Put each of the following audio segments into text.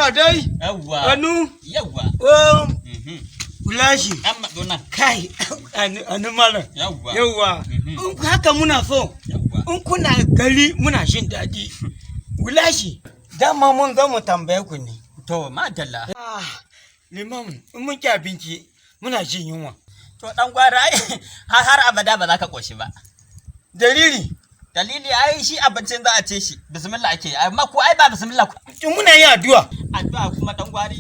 Ya dai. Yawwa. Anu. Yawwa. Kulashi. Amma dona. Kai. Anu malam. Yawwa. In haka muna so. In kuna gari muna jin daɗi. Kulashi. Dama mun zo mu tambaye ku ne. To madalla. Limam, in mun ki abinci muna jin yunwa. To dan gwara ai har abada ba za ka koshi ba. Dalili ai shi abincin za a ce shi bismillah ake amma ko ai ba bismillah to muna yin addu'a kuma dan gwari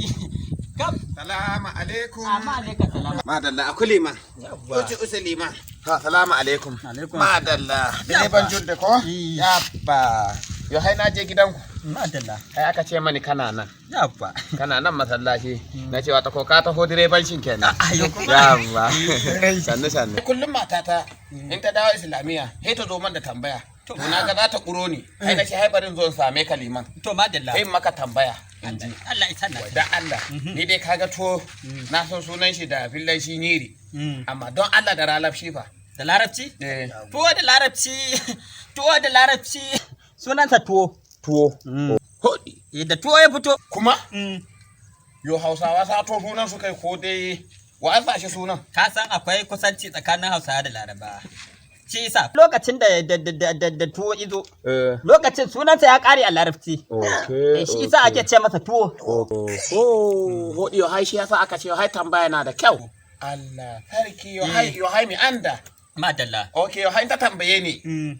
kam salamu alaikum amma alaikum salam madalla akuli ma uci usulima ha salamu alaikum madalla dai ban judde ko yabba yo hai na je gidanku madalla ai aka ce mani kana nan yabba kana nan masallaci na ce wata ko ka taho direban shin kenan yabba sanne kullum matata in ta dawo islamiya sai ta zo man da tambaya to na ga za ta kuro ni ai na ce hai barin zo same ka liman to madalla sai maka tambaya Allah ya sanna da Allah ni dai kaga to na san sunan shi da fillan shi nyiri amma don Allah da larabci fa da larabci tuwo da larabci sunansa tuwo da tuwo ya fito kuma yo Hausawa sa to sunan su kai ko dai wa an sa shi sunan ka san akwai kusanci tsakanin Hausawa da Laraba shi yasa lokacin da tuwo izo lokacin sunansa ya kare a larabci shi yasa ake ce masa tuwo yo hai shi yasa aka ce yo hai tambaya na da kyau Allah sarki yo hai mi anda madalla yo hai ta tambaye ni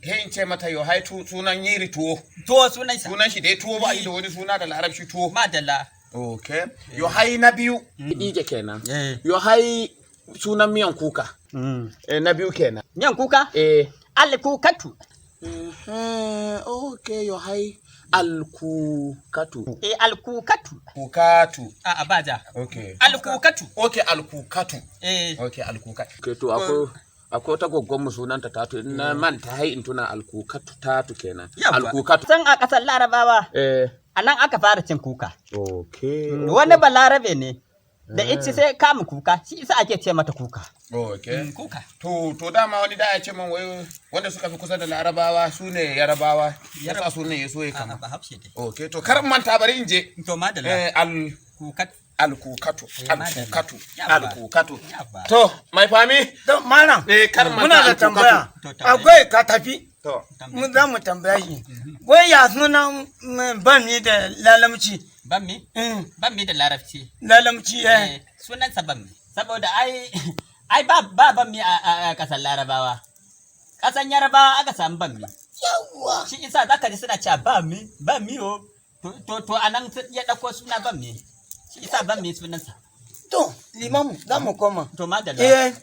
he in ce mata yo hai sunan yiri tuwo sunan shi dai tuwo ba yi da wani suna da larabci tuwo madalla yo hai na biyu dije kenan yo hai sunan miyan kuka na biyu kenan miyan kuka alkukatu yo hai alkukatu alkukatu abaja alkukatu alkukatu alkukatu to akwai wata goggon mu sunanta tatu in na manta hai in tuna alkukatu tatu kenan alkukatu san a kasar Larabawa a nan aka fara cin kuka wani balarabe ne da ita sai kama kuka shi isa ake ce mata kuka kuka to dama wani da ya ce man wai wanda suka fi kusa da Larabawa su ne Yarabawa yasa su ne yaso ya kama to kar manta bari in je to madalla alkukatu to mai fami don malam kar muna da tambaya akwai ka tafi mun za mu tambaya shi wai ya sunan ban mi da lalamci ban mi da larabci sunansa ban mi saboda ai ba ban mi a kasar Larabawa kasan Yarabawa aka samu ban mi yawa shi isa zaka ji suna cewa ban mi to anan ya dauko suna ban mi shi isa ban mi sunansa to limamu za mu koma to madalla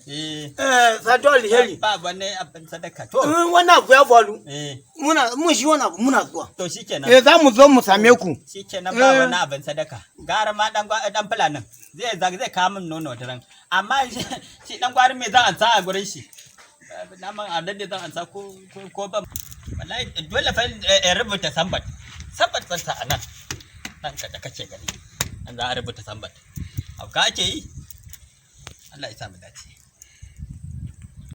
sado alheri ba wani abin sadaka to wannan abu ya faru mun shi wannan abu muna zuwa to shikenan za mu zo mu same ku shikenan ba wani abin sadaka gara ma dan fulanin zai kawo min nono ta ran amma shi dan gwari me zan ansa a gurin shi naman adade zan ansa ko ba wallahi dole fa rubuta sambat santa anan nan da kace gani an za a rubuta sambat hauka ake yi Allah ya sa mu dace